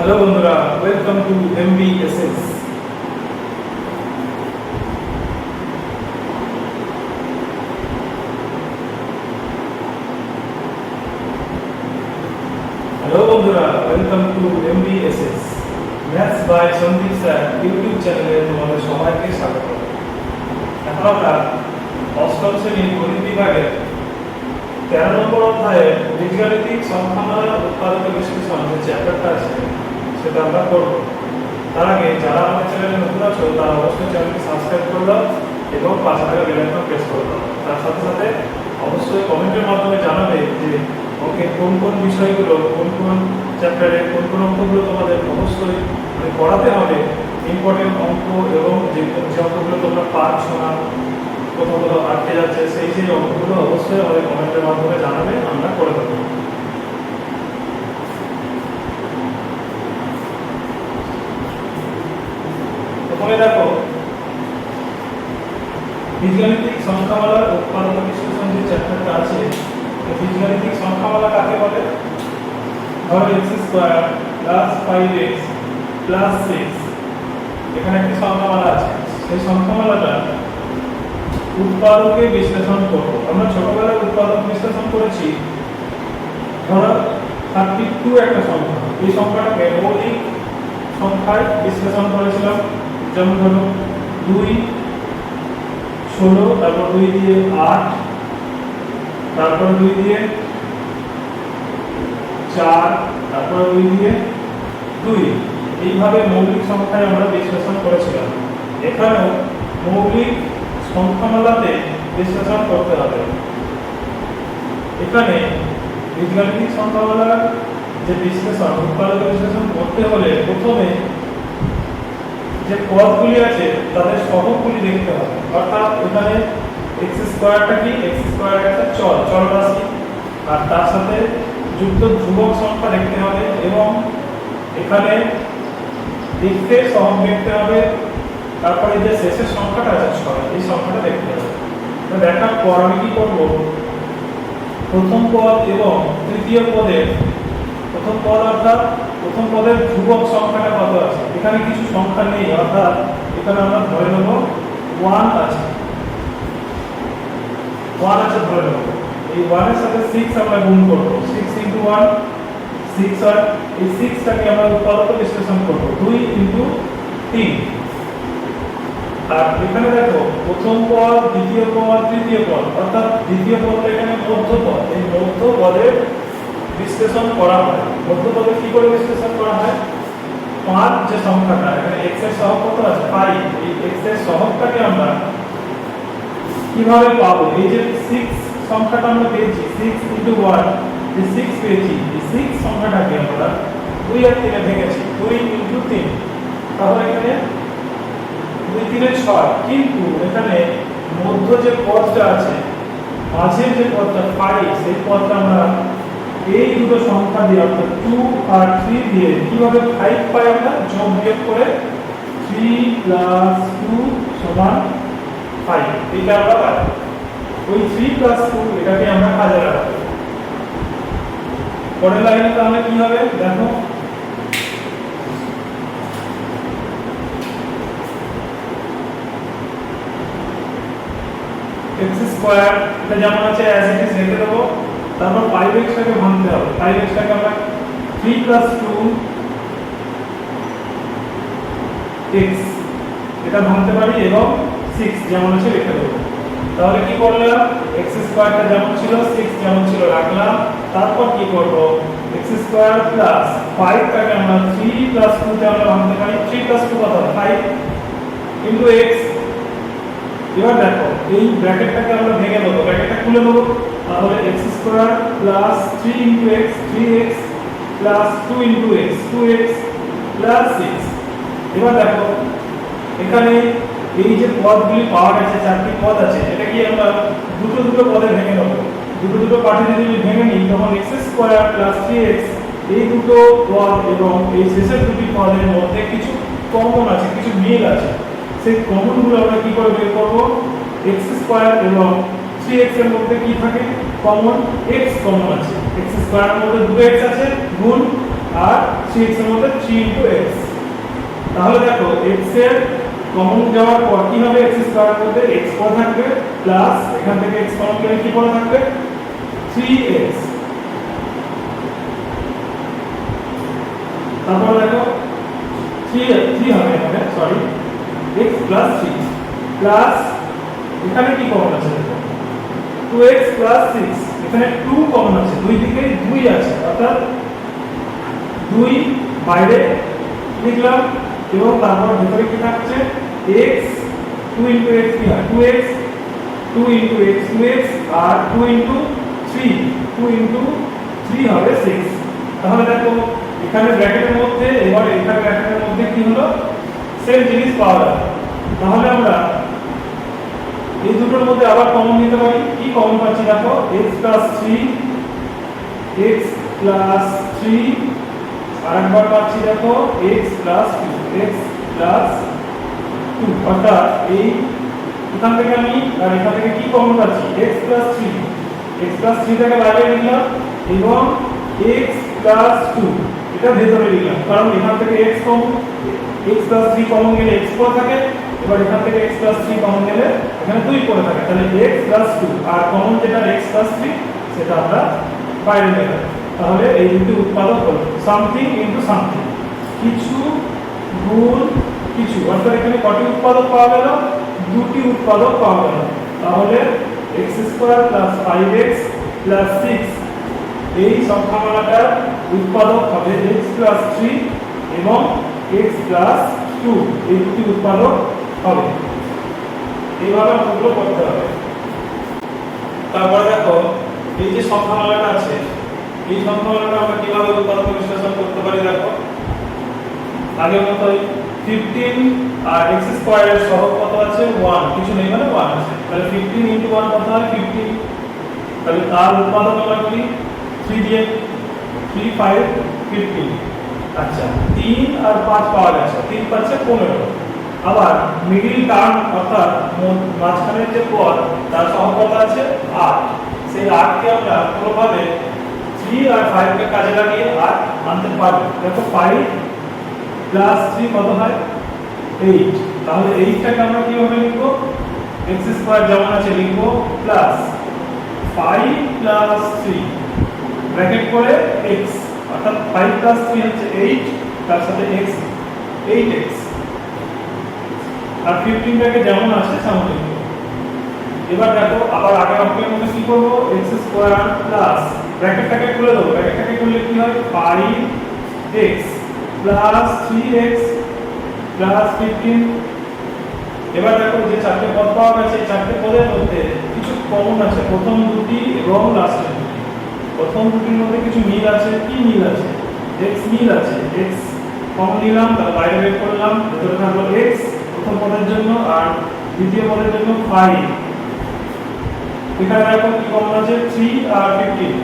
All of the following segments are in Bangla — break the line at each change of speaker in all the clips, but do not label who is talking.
হ্যালো বন্ধুরা, ওয়েলকাম টু এমবিএসএস। হ্যালো বন্ধুরা, welcome to MBSS maths by Sandeep sir YouTube চ্যানেলে তোমাদের সবাইকে স্বাগত। এখন আমরা অষ্টম শ্রেণীর গণিত বিভাগের 13 নম্বর অধ্যায়ে বীজগাণিতিক সংখ্যামালা উৎপাদক বিশ্লেষণ যে চ্যাপ্টারটা আছে সেটা আমরা করব। তার আগে যারা আমাদের চ্যানেলে নতুন আছো তারা অবশ্যই চ্যানেলটি সাবস্ক্রাইব করে দাও এবং পাশে থাকা বেল আইকন প্রেস করে দাও। তার সাথে সাথে অবশ্যই কমেন্টের মাধ্যমে জানাবে যে ওকে কোন কোন বিষয়গুলো, কোন কোন চ্যাপ্টারে কোন কোন অঙ্কগুলো তোমাদের অবশ্যই পড়াতে হবে, ইম্পর্টেন্ট অঙ্ক এবং যে অঙ্কগুলো তোমরা পারছো না, কোথাও কোথাও আটকে যাচ্ছে, সেই অঙ্কগুলো অবশ্যই আমাদের কমেন্টের মাধ্যমে জানাবে, আমরা করে দেবো। প্রথমে দেখো, বীজগাণিতিক সংখ্যামালার উৎপাদক বিশ্লেষণ যে চ্যাপ্টারটা আছে, বীজগাণিতিক সংখ্যামালা কাকে বলে? ধরো x² + 5x + 6 এখানে একটি সংখ্যামালা আছে। সেই সংখ্যামালাটা উৎপাদকে বিশ্লেষণ করব। আমরা ছোটবেলায় উৎপাদক বিশ্লেষণ করেছি। ধরো 32 একটা সংখ্যা, এই সংখ্যাটাকে মৌলিক সংখ্যায় বিশ্লেষণ করেছিলাম। যেমন ধরো 2 16, তারপর 2 দিয়ে 8, তারপর 2 দিয়ে 4, তারপর 2 দিয়ে 2, এইভাবে মৌলিক সংখ্যায় আমরা বিশ্লেষণ করেছিলাম। এখানেও মৌলিক সংখ্যামালাতে বিশ্লেষণ করতে হবে। এখানে বীজগাণিতিক সংখ্যামালার যে বিশ্লেষণ, উৎপাদক বিশ্লেষণ করতে হলে প্রথমে যে পদগুলি আছে তাদের সহগগুলি দেখতে হবে। অর্থাৎ এখানে x² কি? x² একটা চল রাশি, আর তার সাথে যুক্ত ধ্রুবক সংখ্যা দেখতে হবে এবং এখানে x এর সহগ দেখতে হবে। তারপরে যে শেষের সংখ্যাটা আছে 6, এই সংখ্যাটা দেখতে হবে। তো দেখার পর আমি কি করব, প্রথম পদ এবং তৃতীয় পদের প্রথম পদ অর্থাৎ প্রথম পদের ধ্রুবক সংখ্যাটা কত আছে, এখানে কিছু সংখ্যা নেই, অর্থাৎ এখানে আমরা ধরে নেব 1 আছে, 1 আছে ধরে নেব। এই 1 এর সাথে 6 আমরা গুণ করব, 6 × 1 6 হয়। এই 6টাকে আমরা উৎপাদক বিশ্লেষণ করব 2 × 3। আর এখানে দেখো প্রথম পদ, দ্বিতীয় পদ, তৃতীয় পদ, অর্থাৎ দ্বিতীয় পদটা এখানে মধ্য পদ। এই মধ্য পদের বিশ্লেষণ করা হয়। মধ্য পদে কি করে বিশ্লেষণ করা হয়? 5 যে সংখ্যাটা, এখানে x এর সহগ কত আছে? 5। এই x এর সহগটাকে আমরা কিভাবে পাবো? এই যে 6 সংখ্যাটা আমরা পেয়েছি, 6 × 1, এই 6 পেয়েছি। এই 6 সংখ্যাটাকে আমরা 2 আর 3 এ ভেঙেছি, 2 × 3। তাহলে এখানে 2 × 3 = 6। কিন্তু এখানে মধ্য যে পদটা আছে, মাঝের যে পদটা 5, সেই পদটা আমরা এই দুটো সংখ্যা দিয়ে, অর্থাৎ 2 আর 3 দিয়ে কিভাবে 5 পাই? আমরা যোগ বিয়োগ করে 3 + 2 = 5, এটা আমরা পাই। ওই 3 + 2 এটাকে আমরা কাজে লাগাবো। পরের লাইনে তাহলে কি হবে দেখো, x² এটা যেমন আছে অ্যাজ ইট ইজ রেখে দেবো। তারপর 5x টাকে ভাঙতে হবে। 5x টাকে আমরা 3 + 2x এটা ভাঙতে পারি এবং 6 যেমন আছে রেখে দেবো। তাহলে কি করলাম, x² টা যেমন ছিল, 6 যেমন ছিল রাখলাম। তারপর কি করব, x² + 5 টাকে আমরা 3 + 2 তে আমরা ভাঙতে পারি। 3 + 2 কত? 5 × x। এবার দেখো এই ব্র্যাকেটটাকে আমরা ভেঙে দেবো, ব্র্যাকেটটা খুলে দেবো। তাহলে x² + 3 × x 3x + 2 × x 2x + 6। এবার দেখো এখানে এই যে পদগুলি পাওয়া গেছে, 4টি পদ আছে, এটা কি আমরা দুটো পদে ভেঙে নেব। দুটো পার্টে যদি ভেঙে নিই তখন x² + 3x এই দুটো পদ এবং এই শেষের দুটি পদের মধ্যে কিছু কমন আছে, কিছু মিল আছে। সেই কমনগুলো আমরা কি করে বের করব? x² এবং 3x এর মধ্যে কি থাকে? কমন x কমন আছে। x² এর মধ্যে 2x আছে গুণ, আর 3x এর মধ্যে 3 ইনটু x। তাহলে দেখো x এর কমন যাওয়ার পর কি হবে, x স্কয়ার মধ্যে x পড়ে থাকবে প্লাস এখান থেকে x কমন গেলে কি পড়ে থাকবে 3x। তারপর দেখো 3 হবে এখানে, সরি x প্লাস 3 প্লাস এখানে কি কমন আছে দেখো 2x প্লাস 6, এখানে 2 কমন আছে, দুই দিকে 2 আছে, অর্থাৎ 2 বাইরে লিখলাম এবং তারপর ভিতরে কি থাকছে x 2 ইনটু x কি হয় 2x 2 ইনটু x 2x আর 2 ইনটু 3 2 ইনটু 3 হবে 6। তাহলে দেখো এখানে ব্র্যাকেটের মধ্যে এবার এখানে ব্র্যাকেটের মধ্যে কি হলো সেম জিনিস পাওয়া গেল। তাহলে আমরা এই দুটোর মধ্যে আবার কমন নিতে পারি, কি কমন পাচ্ছি দেখো x 3 x 3 আরেকবার পাচ্ছি দেখো x 2 x 2, অর্থাৎ এই এখান থেকে আমি আর এখান থেকে কি কমন পাচ্ছি x 3 থেকে বাইরে নিলাম এবং x 2 এটা ভেতরে নিলাম, কারণ এখান থেকে x 3 কমন গেলে x পড়ে থাকে, এবার এখান থেকে x 3 কমন গেলে এখানে 2 পড়ে থাকে, তাহলে x 2 আর কমন যেটা x 3 সেটা আমরা বাইরে নিলাম। তাহলে এই দুটি উৎপাদক হলো সামথিং ইনটু সামথিং, কিছু গুণ কিছু, অর্থাৎ এখানে কটি উৎপাদক পাওয়া গেল দুটি উৎপাদক পাওয়া গেল। তাহলে x square plus 5x plus 6 এই সংখ্যামালাটার উৎপাদক হবে x 3 এবং x 2, এই দুটি উৎপাদক হবে। এইভাবে অঙ্কগুলো করতে হবে। তারপরে দেখো এই যে সংখ্যামালাটা আছে এই সংখ্যামালাটা আমরা কিভাবে উৎপাদক বিশ্লেষণ করতে পারি দেখো আগের মতই 15 আর x স্কয়ার এর সহগ কত আছে 1, কিছু নেই মানে 1 আছে, তাহলে 15 ইনটু 1 কত হয় 15, তাহলে তার উৎপাদক আমরা কি 3 দিয়ে 3 5 15। আচ্ছা 3 আর 5 পাওয়া গেছে, 3 পাচ্ছে 15। আবার মিডল টার্ম অর্থাৎ মাঝখানের যে পদ তার সহগ কত আছে 8, সেই 8 কে আমরা কোনোভাবে 3 আর 5 কে কাজে লাগিয়ে 8 আনতে পারবো। দেখো 5 প্লাস 3 কত হয় 8, তাহলে 8 টাকে আমরা কিভাবে লিখব x স্কয়ার যেমন আছে লিখব প্লাস 5 প্লাস 3 ব্র্যাকেট করে x, অর্থাৎ 5 প্লাস 3 হচ্ছে 8, তার সাথে x 8x আর 15 টাকে যেমন আছে তেমন লিখব। এবার দেখো আবার আগের অঙ্কের মধ্যে কি করব x স্কয়ার প্লাস ব্র্যাকেটটাকে খুলে দেব, ব্র্যাকেটটাকে খুললে কি হয় 5x প্লাস 3x প্লাস 15। এবার দেখো যে চারটে পদ পাওয়া গেছে এই চারটে পদের মধ্যে কিছু কমন আছে, প্রথম দুটি এবং লাস্টের দুটি। প্রথম দুটির মধ্যে কিছু মিল আছে, কি মিল আছে x মিল আছে, x কমন নিলাম তার বাইরে বের করলাম, ভিতরে থাকলো x প্রথম পদের জন্য আর দ্বিতীয় পদের জন্য 5। এখানে দেখো কি কমন আছে 3 আর 15,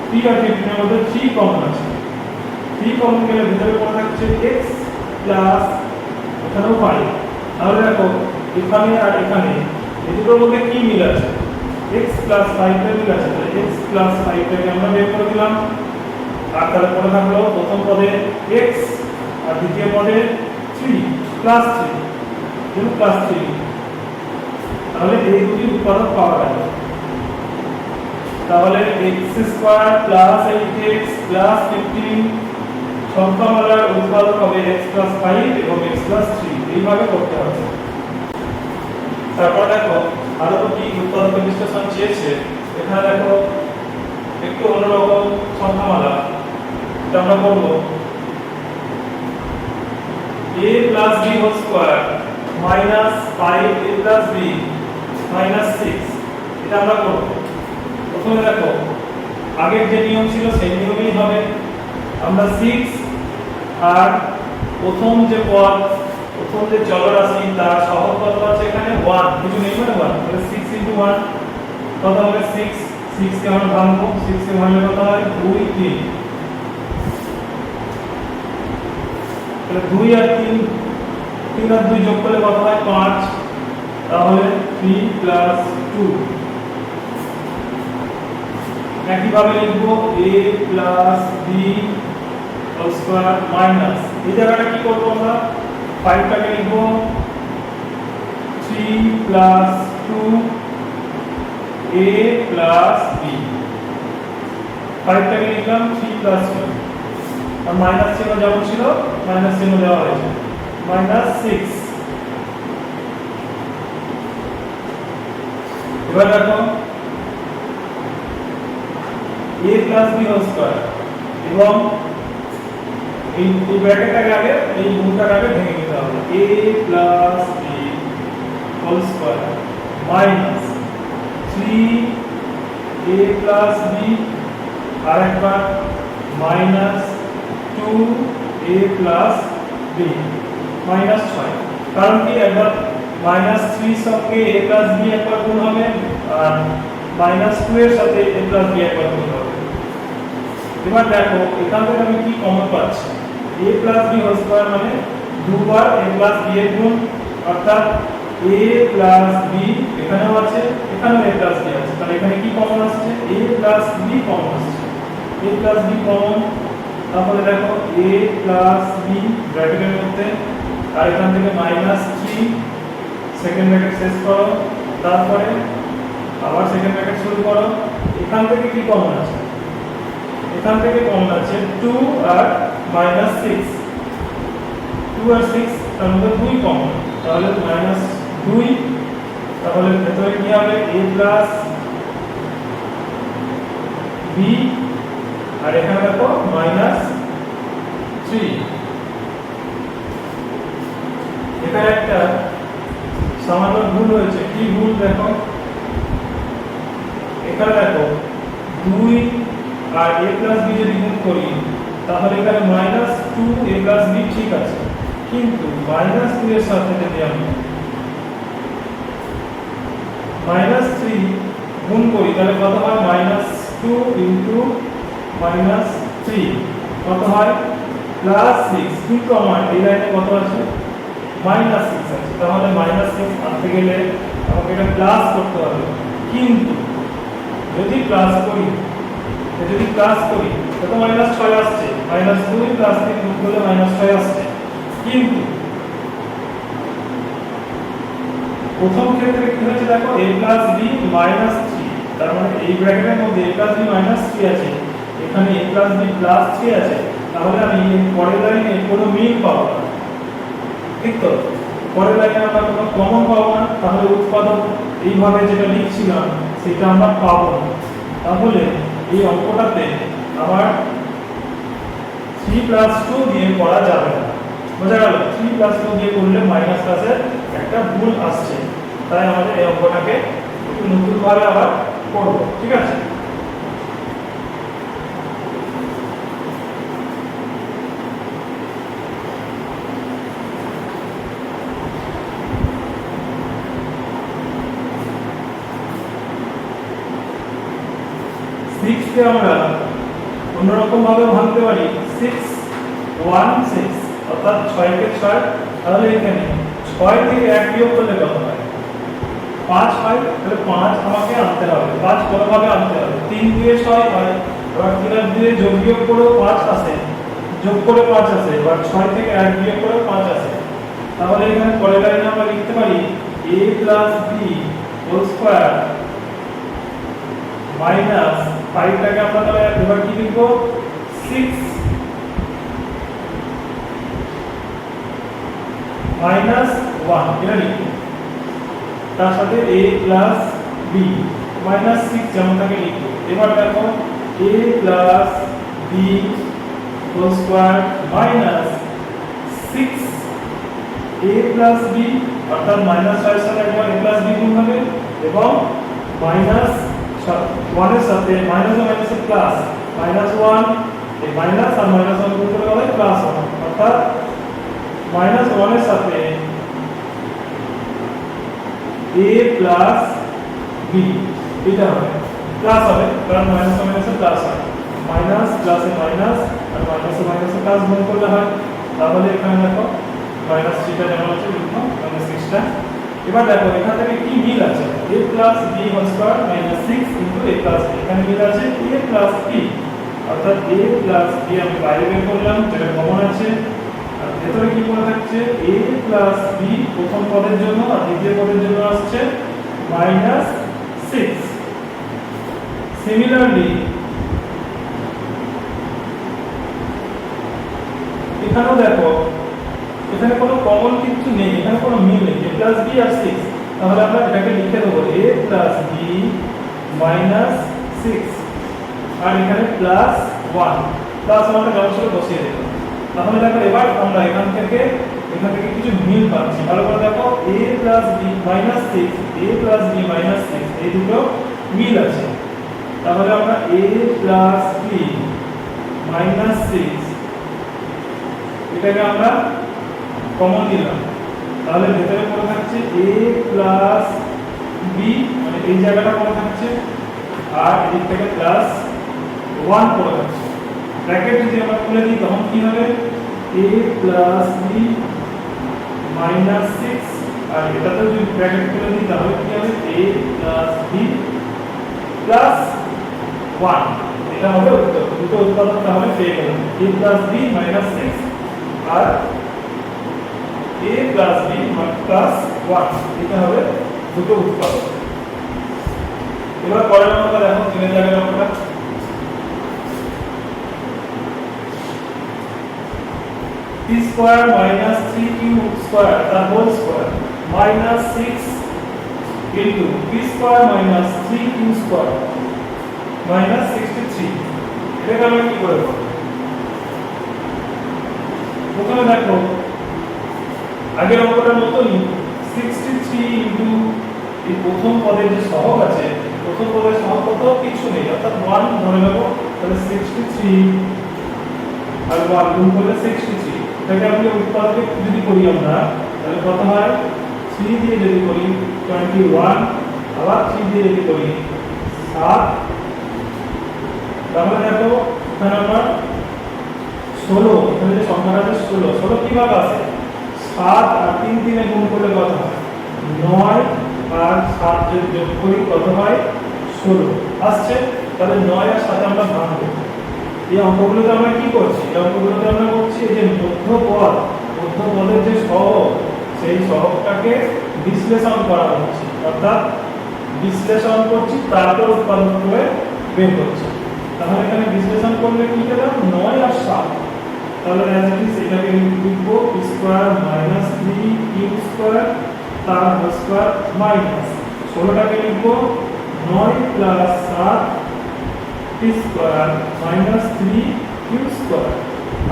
3 আর 15 এর মধ্যে 3 কমন আছে, 3 কমন গেলে ভিতরে পড়ে থাকছে x প্লাস এখানেও 5। তাহলে দেখো এখানে আর এখানে এই দুটোর মধ্যে কি মিল আছে x প্লাস 5 এর মিল আছে, তাহলে x প্লাস 5 টাকে আমরা বের করে দিলাম আর তাহলে পড়ে থাকলো প্রথম পদে x আর দ্বিতীয় পদে 3 প্লাস 3 যেন প্লাস 3, তাহলে এই দুটি উৎপাদক পাওয়া গেল। তাহলে x square plus 8x plus 15 সংখ্যামালার উৎপাদক হবে x 5 এবং x 3, এইভাবে করতে হবে। তারপর দেখো আরো কি উৎপাদক বিশ্লেষণ চেয়েছে, এখানে দেখো একটু অন্যরকম সংখ্যামালা, এটা আমরা করব a plus b whole square minus 5a plus b minus 6, এটা আমরা করব। প্রথমে দেখো আগের যে নিয়ম ছিল সেই নিয়মেই হবে, আমরা 6 আর প্রথম যে পদ প্রথম যে চলরাশি তার সহগ কত আছে এখানে 1, কিছু নেই মানে 1, তাহলে 6 * 1 কত হবে 6, 6 কে আমরা ভাঙবো, 6 কে ভাঙলে কত হয় 2 3, তাহলে 2 আর 3 3 আর 2 যোগ করলে কত হয় 5, তাহলে 3 + 2। একইভাবে লিখবো a plus b whole square minus এই জায়গাটা কি করব আমরা 5 টাকে লিখব 3 প্লাস 2 a প্লাস b 5 টাকে লিখলাম 3 প্লাস 2 আর মাইনাস চিহ্ন যেমন ছিল মাইনাস চিহ্ন দেওয়া হয়েছে মাইনাস 6 এবার দেখো a plus b whole square এবং এই ব্র্যাকেটটাকে আগে এই গুণটাকে আগে ভেঙে নিতে হবে a plus b whole square minus 3 a plus b আরেকবার minus 2 a plus b minus 6 কারণ কি একবার মাইনাস 3 সঙ্গে a প্লাস b একবার গুণ হবে আর মাইনাস 2 এর সাথে a প্লাস b একবার গুণ হবে এবার দেখো এখান থেকে আমি কি কমন পাচ্ছি a plus b whole square মানে দুবার a প্লাস b এর গুণ অর্থাৎ a প্লাস b এখানেও আছে এখানেও a প্লাস b আছে তাহলে এখানে কি কমন আসছে a প্লাস b কমন আসছে a প্লাস b কমন তাহলে দেখো a প্লাস b ব্র্যাকেটের মধ্যে আর এখান থেকে মাইনাস 3 সেকেন্ড ব্র্যাকেট শেষ করো তারপরে আবার সেকেন্ড ব্র্যাকেট শুরু করো এখান থেকে কি কমন আছে এখান থেকে কমন আছে 2 আর মাইনাস 6 2 আর 6 তার মধ্যে 2 কমন তাহলে মাইনাস 2 তাহলে ভেতরে কি হবে a প্লাস b আর এখানে দেখো মাইনাস 3 এখানে একটা সামান্য ভুল হয়েছে কি ভুল দেখো এখানে দেখো 2 আর a প্লাস b যদি গুণ করি তাহলে এখানে মাইনাস 2 a প্লাস b ঠিক আছে কিন্তু মাইনাস 2 এর সাথে যদি আমি মাইনাস 3 গুণ করি তাহলে কত হয় মাইনাস 2 ইনটু মাইনাস 3 কত হয় প্লাস 6 কিন্তু আমার এই লাইনে কত আছে মাইনাস 6 আছে তাহলে মাইনাস 6 আনতে গেলে আমাকে এটা প্লাস করতে হবে কিন্তু যদি প্লাস করি তো মাইনাস 6 আসছে মাইনাস 2 প্লাস 3 গুণ করলে মাইনাস 6 আসছে কিন্তু প্রথম ক্ষেত্রে কি হচ্ছে দেখো a প্লাস b মাইনাস 3 তার মানে এই ব্র্যাকেটের মধ্যে a প্লাস b মাইনাস 3 আছে এখানে a প্লাস b প্লাস 3 আছে তাহলে আমি এই পরের লাইনে কোনো মিল পাবো না ঠিক তো পরের লাইনে আমরা কোনো কমন পাবো না তাহলে উৎপাদক এইভাবে যেটা লিখছিলাম সেটা আমরা পাবো না তাহলে এই অঙ্কটাতে আমার 3 প্লাস 2 দিয়ে করা যাবে না বোঝা গেল 3 প্লাস 2 দিয়ে করলে মাইনাস ক্লাসে একটা ভুল আসছে তাই আমাদের এই অঙ্কটাকে একটু নতুন ভাবে আবার করব ঠিক আছে কে আমরা অন্যরকম ভাবে ভাঙতে পারি 6 1 6 অর্থাৎ 6 কে 6 তাহলে এখানে 6 থেকে 1 বিয়োগ করলে কত হয় 5 হয় তাহলে 5 আমাকে আনতে হবে 5 কোন ভাবে আনতে হবে 3 দিয়ে 6 হয় এবার 3 আর 2 যোগ বিয়োগ করে 5 আসে যোগ করে 5 আসে এবার 6 থেকে 1 বিয়োগ করে 5 আসে তাহলে এখানে পরের লাইনে আমরা লিখতে পারি a b whole square minus 5 টাকে আমরা তাহলে এবার কি লিখব 6 মাইনাস 1 এটা লিখব তার সাথে a প্লাস b মাইনাস 6 যেমনটাকে লিখব এবার দেখো a plus b whole square minus 6 a plus b অর্থাৎ মাইনাস 6 এর সাথে একবার a প্লাস b গুণ হবে এবং মাইনাস 1 এর সাথে মাইনাস ও মাইনাস এর প্লাস মাইনাস 1 এই মাইনাস আর মাইনাস 1 গুণ করলে হবে প্লাস 1 অর্থাৎ মাইনাস 1 এর সাথে a প্লাস b এটা হবে প্লাস হবে কারণ মাইনাস ও মাইনাস এর প্লাস হয় মাইনাস প্লাসে মাইনাস আর মাইনাস ও মাইনাস এর প্লাস গুণ করলে হয় তাহলে এখানে দেখো মাইনাস 3 টা যেমন আছে লিখো মাইনাস 6 টা এবার দেখো এখান থেকে কি মিল আছে a plus b whole square minus 6 into a plus b এখানে মিল আছে a প্লাস b অর্থাৎ a প্লাস b আমি বাইরে বের করলাম, যেটা কমন আছে। আর ভেতরে কি পড়ে থাকছে, a প্লাস b প্রথম পদের জন্য আর দ্বিতীয় পদের জন্য আসছে -6। সিমিলারলি এখানেও দেখো, এখানে কোনো কমন কিছু নেই, এখানে কোনো মিল নেই, a প্লাস b আর 6। তাহলে আমরা এটাকে লিখে দেবো a প্লাস b -6 আর এখানে +1, +1টা ব্যবস্থা বসিয়ে দেব। তাহলে দেখো এবার আমরা এখান থেকে কিছু মিল পাচ্ছি। ভালো করে দেখো, a plus b -6, a plus b -6 এই দুটো মিল আছে। তাহলে আমরা a প্লাস b -6 এটাকে আমরা কমন নিলাম। তাহলে ভেতরে পড়ে থাকছে a প্লাস b, মানে এই জায়গাটা পড়ে থাকছে, আর এদিক থেকে +1 পড়ে থাকছে। ব্র্যাকেট যদি আমরা খুলে দিই তখন কি হবে, a প্লাস b -6, আর এটাতে যদি ব্র্যাকেট খুলে দিই তাহলে কি হবে, a প্লাস b +1। এটা হবে উত্তর। দুটো উৎপাদক তাহলে পেয়ে গেলাম, a প্লাস b -6 আর a প্লাস b +1, এটা হবে দুটো উৎপাদক। এবার পরের নম্বরটা দেখো, 3 এর জায়গায় নম্বরটা p স্কয়ার -3q স্কয়ার তার whole square -6 into p square -3q square -63। এটাকে আমরা কি করে করব? প্রথমে দেখো আগের অঙ্কটার মতই 63 ইনটু এই প্রথম পদের যে সহগ আছে, প্রথম পদের সহগ কত, কিছু নেই, অর্থাৎ 1 ধরে নেব। তাহলে 63 আর 1 গুণ করলে 63। এটাকে আমরা উৎপাদকে যদি করি আমরা, তাহলে কত হয়, 3 দিয়ে যদি করি 21, আবার 3 দিয়ে যদি করি 7। তাহলে দেখো এখানে আমরা 16, এখানে যে সংখ্যাটা আছে 16 কিভাবে আসে, 7 আর 3 3 গুণ করলে কত হয়, 9 আর 7 যদি যোগ করি কত হয়, 16 আসছে। তাহলে 9 আর 7 আমরা ভাগ করব। এই অঙ্কগুলোতে আমরা কি করছি, এই অঙ্কগুলোতে আমরা করছি এই যে মধ্যপদের যে সহগ, সেই সহগটাকে বিশ্লেষণ করা হচ্ছে, অর্থাৎ বিশ্লেষণ করছি তারপর উৎপাদন করে বের করছি। তাহলে এখানে বিশ্লেষণ করলে কি পেলাম, 9 আর 7। তাহলে অ্যাজ ইট ইজ এটাকে লিখব p স্কয়ার -3q স্কয়ার তার হোল স্কয়ার মাইনাস 16টাকে লিখব 9 + 7 p স্কয়ার -3q স্কয়ার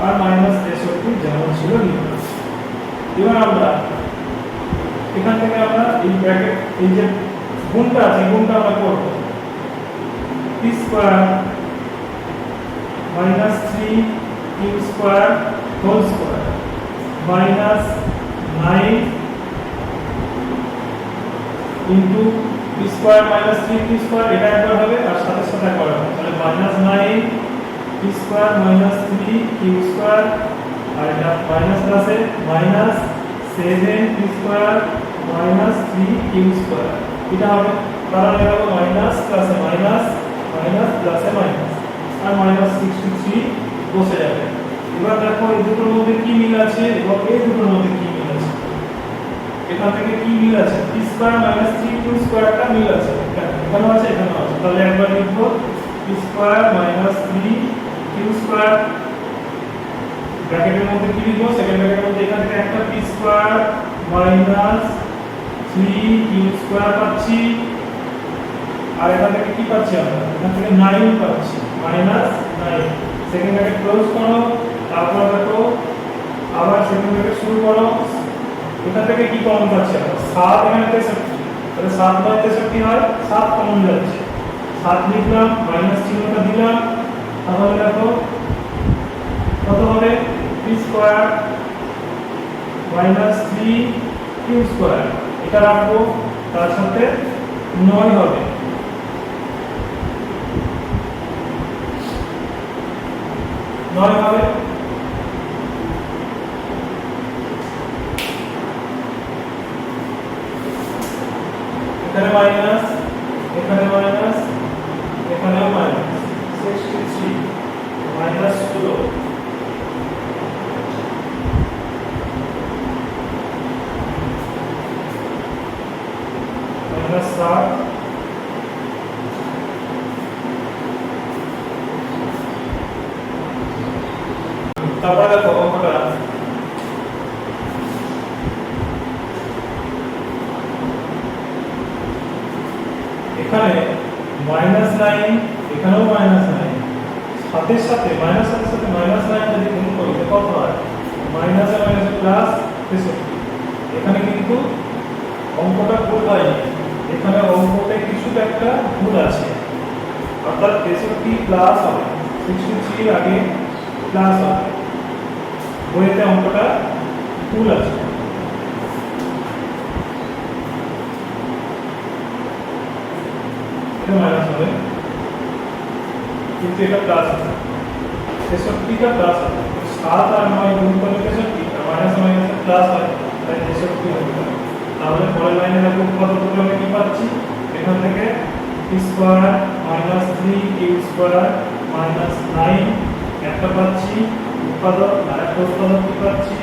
আর -63 যেমন ছিল লিখব। এবার আমরা এখান থেকে আমরা এই ব্র্যাকেট, এই যে গুণটা আছে, গুণটা আমরা করব, p square -3q square whole square -9 into p square -3q square, এটা একবার হবে আর সাথে সাথে একবার হবে। তাহলে -9 p স্কয়ার -3q স্কয়ার, আর এটা মাইনাস আছে -7 p স্কয়ার -3q স্কয়ার, এটা হবে। কারণ এটা হবে মাইনাস প্লাসে মাইনাস, মাইনাস প্লাসে মাইনাস, আর -63 বসে যাবে। এবার দেখো এই দুটোর মধ্যে কি মিল আছে এবং এই দুটোর মধ্যে কি মিল আছে। এখান থেকে কি মিল আছে, p স্কয়ার -3q স্কয়ারটা মিল আছে, এখানেও আছে এখানেও আছে। তাহলে একবার লিখব p স্কয়ার -3q স্কয়ার, ব্র্যাকেটের মধ্যে কি লিখব, সেকেন্ড ব্র্যাকেটের মধ্যে এখান থেকে একটা p স্কয়ার -3q স্কয়ার পাচ্ছি, আর এখান থেকে কি পাচ্ছি আমরা, এখান থেকে 9 পাচ্ছি, -9। সেকেন্ড ব্র্যাকেট ক্লোজ করো, তারপর দেখো আবার সেকেন্ড ব্র্যাকেট শুরু করো। এখান থেকে কি কমন পাচ্ছি আমরা, 7 এখানে 63, তাহলে 7 বাই 63 হয়, 7 কমন যাচ্ছে, 7 লিখলাম, মাইনাস চিহ্নটা দিলাম। তাহলে দেখো কত হবে, p স্কয়ার -3q স্কয়ার, এটা রাখবো, তার সাথে 9 হবে, 9 হবে। এখানে মাইনাস, এখানে মাইনাস, এখানেও মাইনাস 63। মাইনাস 16 মাইনাস 7 তারপরে দেখো অঙ্কটা এখানে -9 এখানেও -9 সাথে সাথে মাইনাস সাথে সাথে -9 যদি গুণ করি তাহলে কত হয় মাইনাস আর মাইনাস প্লাস 63 এখানে কিন্তু অঙ্কটা ভুল হয়নি এখানে অঙ্কতে কিছু একটা ভুল আছে অর্থাৎ 63 প্লাস হবে 63 আগে প্লাস হবে বইতে অঙ্কটা ভুল আছে এটা মাইনাস হবে কিন্তু এটা প্লাস আছে 63 টা প্লাস আছে 7 আর 9 গুণ করলে 63 আর মাইনাস মাইনাস প্লাস হয় তাই 63 হবে তাহলে পরের লাইনে দেখো উৎপাদকগুলো আমরা কি পাচ্ছি এখান থেকে p স্কয়ার -3 q স্কয়ার -9 একটা পাচ্ছি উৎপাদক আর একটা উৎপাদক কি পাচ্ছি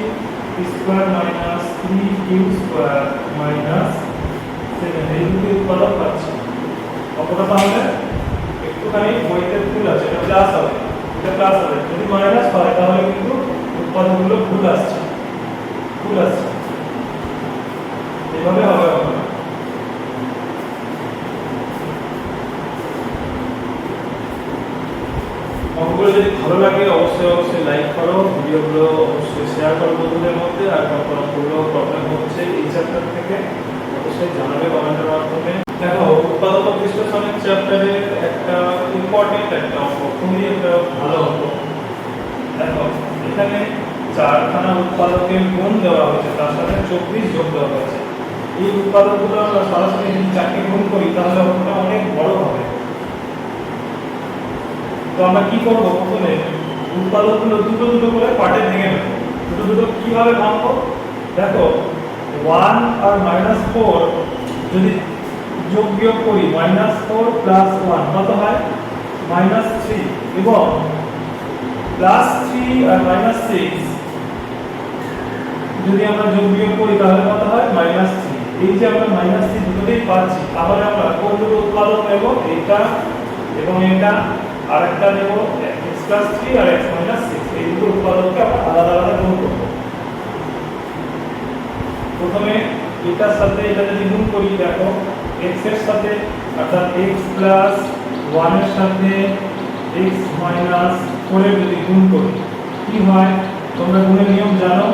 p স্কয়ার -3 q স্কয়ার -7 এই দুটো উৎপাদক পাচ্ছি অপরটা তাহলে একটুখানি বইতে ভুল আছে এটা প্লাস হবে যদি মাইনাস হয় তাহলে কিন্তু উৎপাদকগুলো ভুল আসছে এইভাবে হবে অঙ্কগুলো যদি ভালো লাগে অবশ্যই লাইক করো ভিডিওগুলো অবশ্যই শেয়ার করো বন্ধুদের মধ্যে আর কোনো প্রবলেম হচ্ছে এই চ্যাপ্টার থেকে অবশ্যই জানাবে কমেন্টের মাধ্যমে দেখো উৎপাদক বিশ্লেষণের চ্যাপ্টারে একটা ইম্পর্টেন্ট একটা অঙ্ক খুবই একটা ভালো অঙ্ক দেখো এখানে 4খানা উৎপাদকের গুণ দেওয়া হয়েছে তার সাথে 24 যোগ দেওয়া হয়েছে এই উৎপাদকগুলো আমরা সরাসরি যদি 4কে গুণ করি তাহলে অঙ্কটা অনেক বড় হবে তো আমরা কি করব প্রথমে উৎপাদকগুলো দুটো দুটো করে পার্টে ভেঙে নেব দুটো কিভাবে ভাঙবো দেখো 1 আর -4 যদি যোগ বিয়োগ করি -4 + 1 কত হয় -3 এবং +3 আর -6 যদি আমরা যোগ বিয়োগ করি তাহলে কত হয় -3 এই যে আমরা -3 দুটোতেই পাচ্ছি তাহলে আমরা কোন দুটো উৎপাদক নেব এটা এবং এটা আরেকটা নেব x + 3 আর x - 6 এই দুটো উৎপাদককে আমরা আলাদা আলাদা গুণ করব প্রথমে এটার সাথে এটা যদি গুণ করি দেখো x এর সাথে অর্থাৎ x + 1 এর সাথে x - 4 এর যদি গুণ করি কি হয় তোমরা গুণের নিয়ম জানো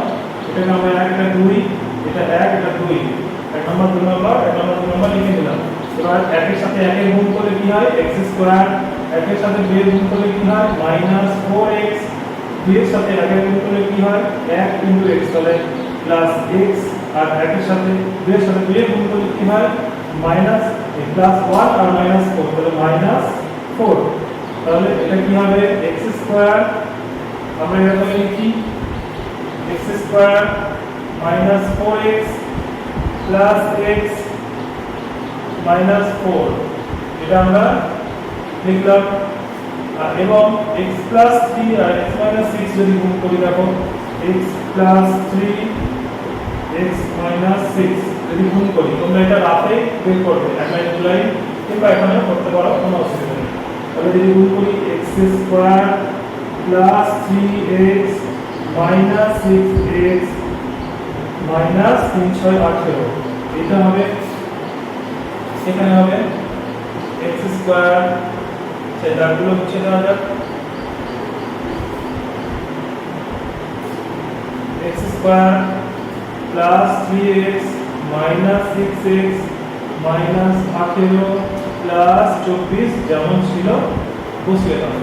এটাকে আমরা একটা 2 এটা 1 এটা 2 এক নম্বর 2 নম্বর এক নম্বর 2 নম্বর লিখে দিলাম এবার 1 এর সাথে 1 এর গুণ করলে কি হয় x স্কয়ার 1 এর সাথে 2 এর গুণ করলে কি হয় -4x 2 এর সাথে 1 এর গুণ করলে কি হয় 1 * x তাহলে +x আর 1 এর সাথে 2 এর সাথে 2 এর গুণ করলে কি হয় +1 আর -4 তাহলে -4 তাহলে এটা কি হবে x স্কয়ার আমরা এভাবে লিখি x স্কয়ার -4x + x -4 এটা আমরা লিখলাম এবং x + 3 আর x - 6 যদি গুণ করি দেখো x + 3 x - 6 যদি গুণ করি তোমরা এটা রাতে বের করবে এক লাইন দু লাইন কিংবা এখানে করতে পারো কোনো অসুবিধা নেই তাহলে যদি গুণ করি x স্কয়ার + 3x - 6x - 3 6 18 এটা হবে এখানে হবে x স্কয়ার সেটাগুলো মুছে দেওয়া যাক x স্কয়ার + 3x - 6x - 18 + 24 যেমন ছিল বসিয়ে দাও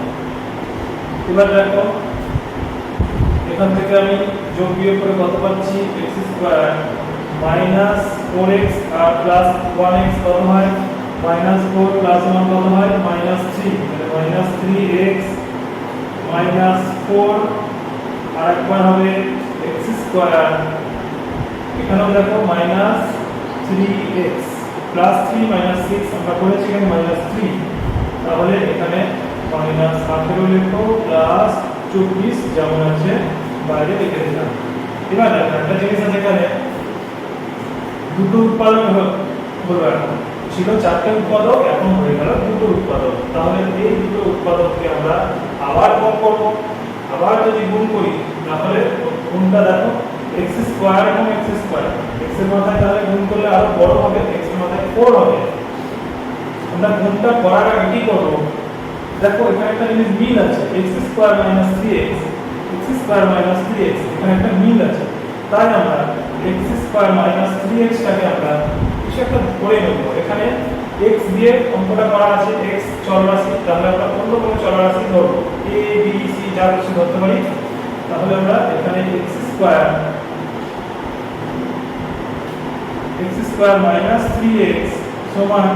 এবার দেখো এখান থেকে আমি যোগ বিয়োগ করে কত পাচ্ছি x স্কয়ার -4x আর +1x কত হয় -4 + 1 কত হয় -3 তাহলে -3x -4 আর একবার হবে x স্কয়ার এখানেও দেখো -3x +3 - 6 আমরা করেছি এখানে -3 তাহলে এখানে মাইনাস 18 লিখো প্লাস 24 যেমন আছে বাইরে লিখে দিলাম। এবার দেখো একটা জিনিস আছে এখানে, দুটো উৎপাদক হলো এখন, ছিল চারটে উৎপাদক, এখন হয়ে গেল দুটো উৎপাদক। তাহলে এই দুটো উৎপাদককে আমরা আবার গুণ করব। আবার যদি গুণ করি তাহলে গুণটা দেখো x স্কয়ার এবং x স্কয়ার, x এর মাথায় তাহলে গুণ করলে আরো বড় হবে, x এর মাথায় 4 হবে। আমরা গুণটা করার আগে কি করব, দেখো এখানে একটা জিনিস মিল আছে, x square minus 3x, x square minus 3x, এখানে একটা মিল আছে। তাই আমরা x স্কয়ার মাইনাস 3x টাকে আমরা কিছু একটা ধরে নেব। এখানে x দিয়ে অঙ্কটা করা আছে, x চলরাশি, তাহলে আমরা অন্য কোনো চলরাশি ধরব, a b c যা কিছু ধরতে পারি। তাহলে আমরা এখানে x স্কয়ার মাইনাস 3x সমান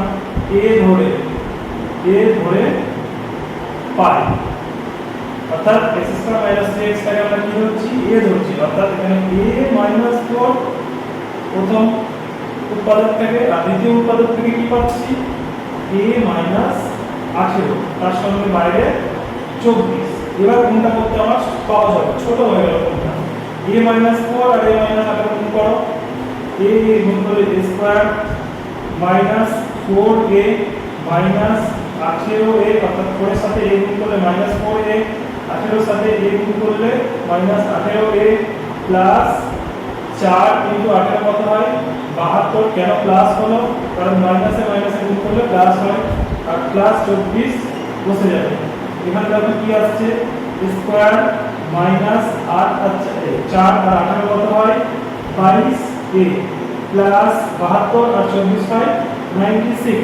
a ধরে পাই, অর্থাৎ x স্কয়ার মাইনাস 3x টাকে আমরা কি ধরছি, a ধরছি, অর্থাৎ এখানে a মাইনাস 4 প্রথম উৎপাদক থেকে, আর দ্বিতীয় উৎপাদক থেকে কি পাচ্ছি a মাইনাস 18, তার সঙ্গে বাইরে 24। এবার গুণটা করতে আমার সহজ হবে, ছোট হয়ে গেল গুণটা, a মাইনাস 4 আর a মাইনাস 18 গুণ করো, a গুণ করলে a square minus 4a minus 18a, অর্থাৎ 4 এর সাথে a গুণ করলে মাইনাস 4a, 18 এর সাথে a গুণ করলে মাইনাস 18a প্লাস 4 ইনটু 18 কত হয় 72। কেন প্লাস হলো, কারণ মাইনাসে মাইনাসে গুণ করলে প্লাস হয়, আর প্লাস 24 বসে যাবে। এখানে দেখো কি আসছে, স্কয়ার মাইনাস 8 আচ্ছা 4 আর 18 কত হয় 22a প্লাস 72 আর 24 হয় 96।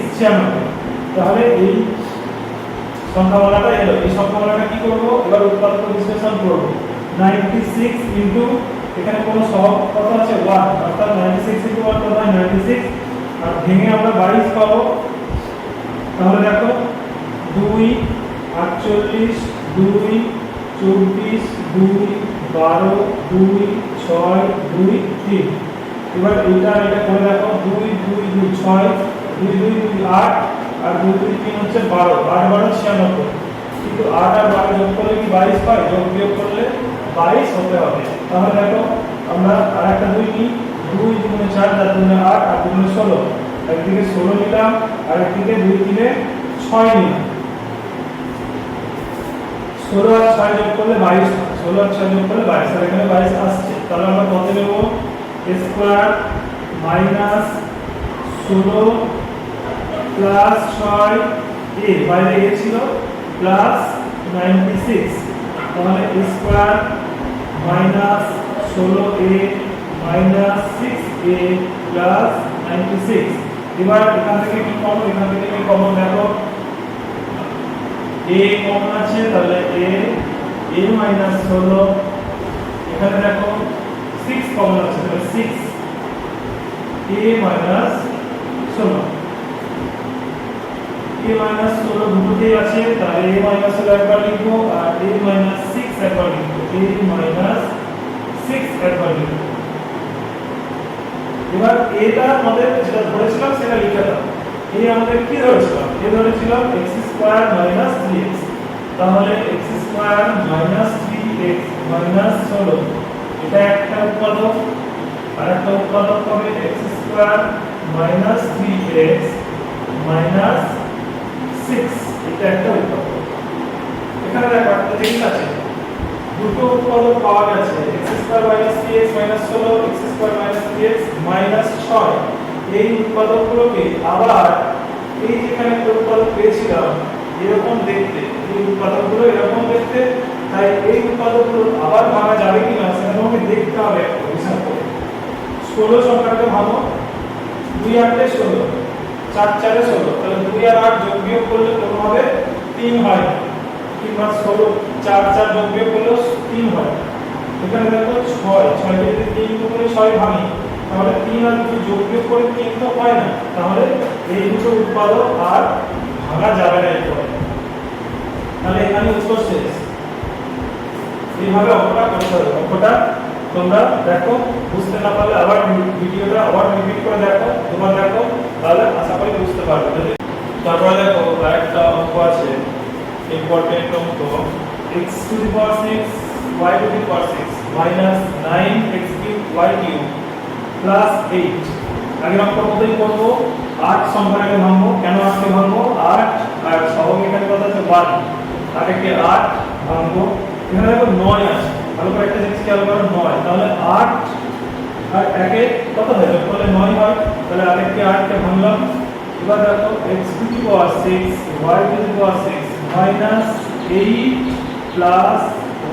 তাহলে এই সংখ্যামালাটা এলো, এই সংখ্যামালাটা কি করব, এবার উৎপাদক বিশ্লেষণ করব। 96 ইনটু এখানে কোনো সহগ কত আছে 1, অর্থাৎ 96 ইনটু 1 কত হয় 96, আর ভেঙে আমরা 22 পাবো। তাহলে দেখো 2 48 2 24 2 12 2 6 2 3। এবার এটা করে দেখো 2 2 2 6 2 2 2 8 আর 2 2 3 হচ্ছে 12, 8 12 96, কিন্তু 8 আর 12 যোগ করলে কি 22 পাই, যোগ বিয়োগ করলে 22 হতে হবে। তাহলে দেখো আমরা আরেকটা 2 নিই, 2 2 4 4 2 8 আর 2 16, একদিকে 16 নিলাম আর একদিকে 2 3 6 নিলাম, 16 আর 6 যোগ করলে 22, 16 আর 6 যোগ করলে 22, আর এখানে 22 আসছে। তাহলে আমরা কত নেব, স্কয়ার মাইনাস 16 প্লাস 6 a, বাইরে a ছিল, প্লাস 96। তাহলে square minus 16a minus 6a plus 96। এবার এখান থেকে কি কমন, এখান থেকে কি কমন, দেখো a কমন আছে, তাহলে a মাইনাস 16, এখানে দেখো 6 কমন আছে, তাহলে 6a মাইনাস 16, a মাইনাস 16 দুটোতেই আছে, তাহলে a মাইনাস 16 একবার লিখবো আর a মাইনাস 6 একবার লিখবো, a মাইনাস 6 একবার লিখবো। এবার এটা আমাদের যেটা ধরেছিলাম সেটা লিখে দাও। এই আমাদের কি ধরেছিলাম, এ ধরেছিলাম x স্কয়ার মাইনাস 3x, তাহলে x square minus 3x minus 16, এটা একটা উৎপাদক, আর একটা উৎপাদক হবে x square minus 3x minus 6, এটা একটা উৎপাদক। এখানে দেখো একটা জিনিস আছে, দুটো উৎপাদক পাওয়া গেছে, x square minus 3x minus 16, x square minus 3x minus 6। এই উৎপাদকগুলোকে আবার এই যেখানে একটা উৎপাদক পেয়েছিলাম এরকম দেখতে, এই উৎপাদকগুলো এরকম দেখতে, তাই এই উৎপাদকগুলো আবার ভাঙা যাবে কিনা সেটা তোমাকে দেখতে হবে হিসাব করে। 16 সংখ্যাটাকে ভাঙো, 2 8 16, 4 4 16, তাহলে 2 আর 8 যোগ বিয়োগ করলে কোনভাবে 3 হয়, কিংবা 16 4 4 যোগ বিয়োগ করলে 3 হয়। এখানে দেখো 6 6 কে যদি 3 করে 6 ভাঙি, তাহলে 3 আর 2 যোগ বিয়োগ করে 3 তো হয় না, তাহলে এই দুটো উৎপাদক আর ভাঙা যাবে না এরপরে। তাহলে এখানে উত্তর শেষ। এইভাবে অঙ্কটা করতে হবে। অঙ্কটা তোমরা দেখো, বুঝতে না পারলে আবার ভিডিওটা আবার রিপিট করে দেখো, দুবার দেখো, তাহলে আশা করি বুঝতে পারবে। তারপরে দেখো আরেকটা অঙ্ক আছে, ইম্পর্টেন্ট অঙ্ক x to the power 6 y to the power 6 minus 9 x cube y cube plus 8 আগের অঙ্কের মতোই করব 8 সংখ্যাটাকে ভাঙবো কেন 8 কে ভাঙবো 8 আর সহগ এখানে কত আছে 1 আরেককে 8 ভাঙবো এখানে দেখো 9 আছে ভালো করে একটা জিনিস খেয়াল করো 9 তাহলে 8 আর একে কত হয় যোগ করলে 9 হয় তাহলে আরেককে 8 কে ভাঙলাম এবার দেখো x to the power 6 y to the power 6 minus 8 plus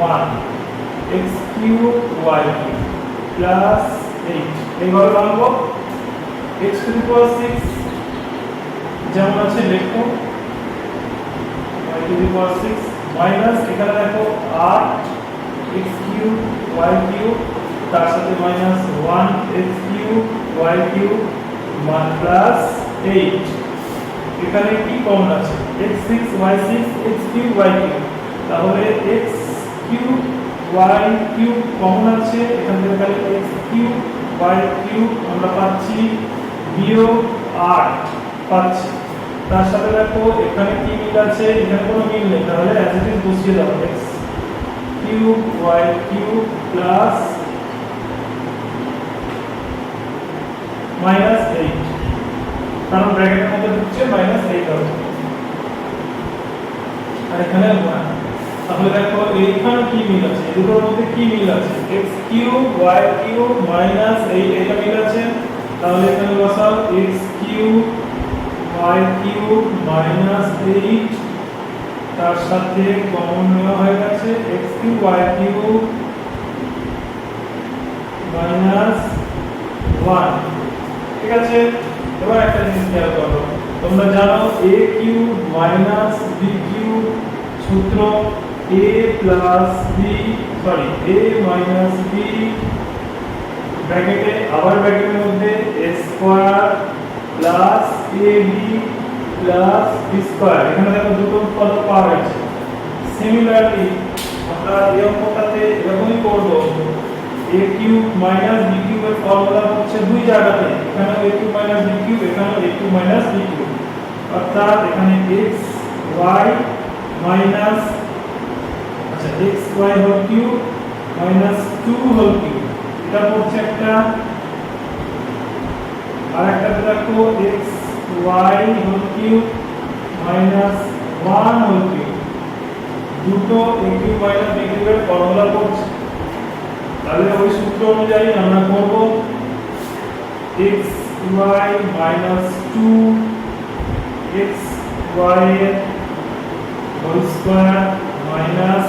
1 x cube y cube plus 8 এইভাবে ভাঙবো x টু দি পাওয়ার 6 যেমন আছে লিখো y to the power 6 minus এখানে দেখো 8 x কিউব y কিউব তার সাথে minus 1 x cube y cube plus 8 এখানে কি কমন আছে x6 y6 x cube y cube তাহলে x cube y cube common আছে এখান থেকে তাহলে x কিউব y কিউব আমরা পাচ্ছি বিয়োগ 8 পাচ্ছি তার সাথে দেখো এখানে কি মিল আছে এখানে কোনো মিল নেই তাহলে অ্যাজ ইট ইজ বসিয়ে দাও x cube y cube plus minus 8 কারণ ব্র্যাকেটের মধ্যে ঢুকছে মাইনাস 8 হবে আর এখানে 1 তাহলে দেখো এইখানে কি মিল আছে এই দুটোর মধ্যে কি মিল আছে x cube y cube minus 8 এটা মিল আছে তাহলে এখানে বসাও x cube y cube minus 8 তার সাথে কমন নেওয়া হয়ে গেছে x cube y cube minus 1 ঠিক আছে এবার একটা জিনিস খেয়াল করো তোমরা জানো a cube minus b cube সূত্র a plus b sorry a minus b ব্র্যাকেটে আবার ব্র্যাকেটের মধ্যে a square plus ab plus b square এখানে দেখো দুটো পদ পাওয়া গেছে সিমিলারলি আমরা এই অঙ্কটাতে এরকমই করব a কিউব মাইনাস b কিউবের ফর্মুলা হচ্ছে দুই জায়গাতে এখানে a cube minus b cube এখানে a cube minus b cube অর্থাৎ এখানে x y মাইনাস আচ্ছা x y whole cube minus 2 whole cube এটা হচ্ছে একটা আরেকটা দেখো x y whole cube minus 1 whole cube দুটো a কিউব মাইনাস b কিউবের ফর্মুলা করছে তাহলে ওই সূত্র অনুযায়ী আমরা করব x y minus 2 x y whole square minus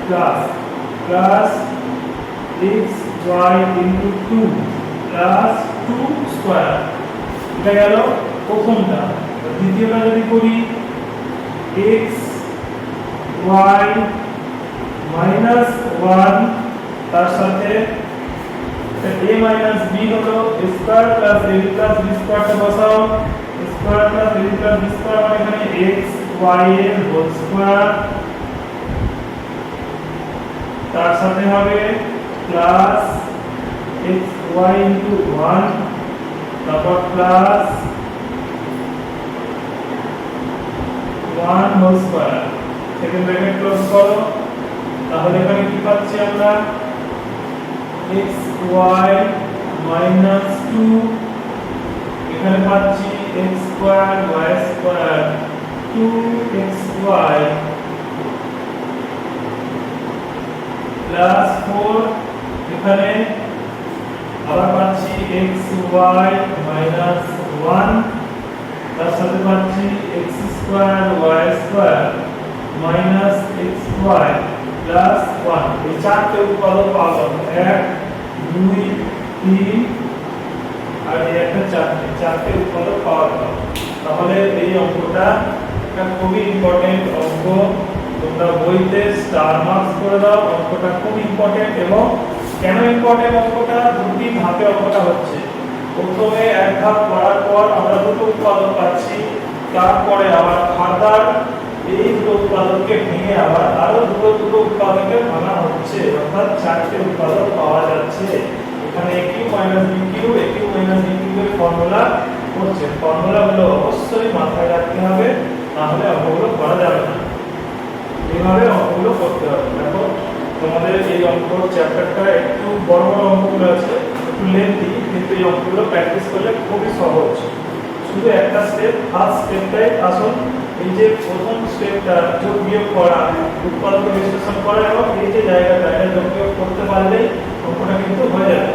plus x y into 2 plus 2 square এটা গেল প্রথমটা দ্বিতীয়টা যদি করি x y minus 1 তার সাথে a minus b হলো square plus a plus b স্কয়ারটা বসাও square plus a plus b square মানে এখানে x y এর হোল স্কয়ার তার সাথে হবে প্লাস x y into 1 তারপর plus 1 whole square second bracket close করো তাহলে এখানে কি পাচ্ছি আমরা x y minus 2 এখানে পাচ্ছি x square y square 2xy plus 4 এখানে আবার পাচ্ছি xy minus 1 তার সাথে পাচ্ছি x square y square minus xy plus 1 এই চারটে উৎপাদক পাওয়া যাবে 1 2 3 আর এই একটা চারটে উৎপাদক পাওয়া যাবে তাহলে এই অঙ্কটা একটা খুবই ইম্পর্টেন্ট অঙ্ক তোমরা বইতে স্টার মার্কস করে দাও অঙ্কটা খুব ইম্পর্টেন্ট এবং কেন ইম্পর্টেন্ট অঙ্কটা দুটি ধাপে অঙ্কটা হচ্ছে প্রথমে এক ধাপ করার পর আমরা দুটো উৎপাদক পাচ্ছি তারপরে আবার ফার্দার এই দুটো উৎপাদককে ভেঙে আবার আরো দুটো উৎপাদকে ভাঙা হচ্ছে অর্থাৎ চারটে উৎপাদক পাওয়া যাচ্ছে এখানে a cube minus b cube a cube minus b কিউবের ফর্মুলা হচ্ছে ফর্মুলাগুলো অবশ্যই মাথায় রাখতে হবে তাহলে অঙ্কগুলো করা যাবে না। এইভাবে অঙ্কগুলো করতে হবে। দেখো তোমাদের এই অঙ্ক চ্যাপ্টারটা একটু বড় বড় অঙ্কগুলো আছে, একটু লেন্থি, কিন্তু এই অঙ্কগুলো প্র্যাকটিস করলে খুবই সহজ। শুধু একটা স্টেপ, ফার্স্ট স্টেপটাই আসল। এই যে প্রথম স্টেপটা যোগ বিয়োগ করা, উৎপাদক বিশ্লেষণ করা, এবং এই যে জায়গাটা এটা যোগ বিয়োগ করতে পারলেই অঙ্কটা কিন্তু হয়ে যাবে।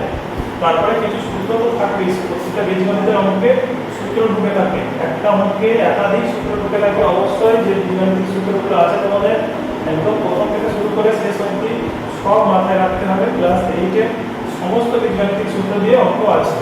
তারপরে কিছু সূত্র তো থাকবে, প্রত্যেকটা বীজগণিতের অঙ্কে সূত্র ঢুকে থাকে, একটা অঙ্কে একাধিক সূত্র ঢুকে থাকে অবশ্যই। যে বীজগণিতিক সূত্রগুলো আছে তোমাদের একদম প্রথম থেকে শুরু করে শেষ অবধি সব মাথায় রাখতে হবে। ক্লাস 8 এর সমস্ত বীজগণিতিক সূত্র দিয়ে অঙ্ক আছে।